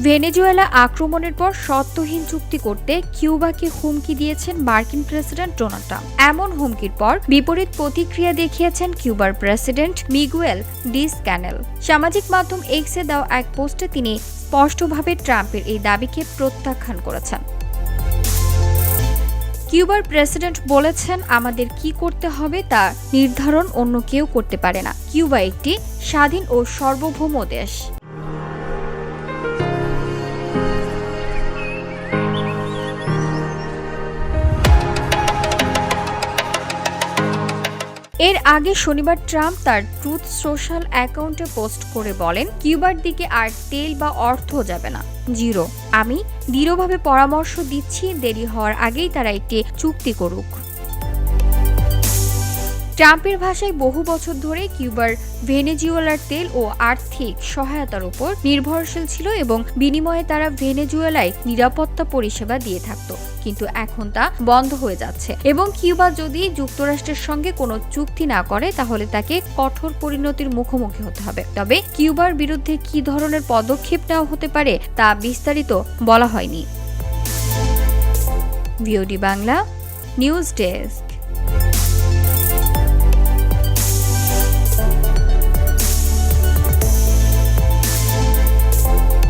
Venezuela আক্রমণের পর শর্তহীন চুক্তি করতে কিউবাকে হুমকি দিয়েছেন মার্কিন প্রেসিডেন্ট ডোনাল্ড ট্রাম্প। এমন হুমকির পর বিপরীত প্রতিক্রিয়া দেখিয়েছেন কিউবার প্রেসিডেন্ট মিগুয়েল ডিজ-ক্যানেল। সামাজিক মাধ্যম এক্সে দেওয়া এক পোস্টে তিনি স্পষ্টভাবে ট্রাম্পের এই দাবিকে প্রত্যাখ্যান করেছেন। কিউবার প্রেসিডেন্ট বলেছেন, আমাদের কি করতে হবে তা নির্ধারণ অন্য কেউ করতে পারে না। কিউবা একটি স্বাধীন ও সার্বভৌম দেশ। এর আগে শনিবার ট্রাম্প তার ট্রুথ সোশ্যাল অ্যাকাউন্টে পোস্ট করে বলেন, কিউবার দিকে আর তেল বা অর্থ যাবে না, জিরো। আমি দৃঢ়ভাবে পরামর্শ দিচ্ছি, দেরি হওয়ার আগেই তারা একটি চুক্তি করুক। ট্রাম্পের ভাষায় বহু বছর ধরে কিউবার ভেনেজুয়েলার তেল ও আর্থিক সহায়তার উপর নির্ভরশীল ছিল এবং বিনিময়ে তারা ভেনেজুয়েলায় নিরাপত্তা পরিষেবা দিয়ে থাকত। কিন্তু এখন তা বন্ধ হয়ে যাচ্ছে এবং কিউবা যদি যুক্তরাষ্ট্রের সঙ্গে কোনো চুক্তি না করে তাহলে তাকে কঠোর পরিণতির মুখোমুখি হতে হবে। তবে কিউবার বিরুদ্ধে কী ধরনের পদক্ষেপ নেওয়া হতে পারে তা বিস্তারিত বলা হয়নি। VOD Bangla news desk.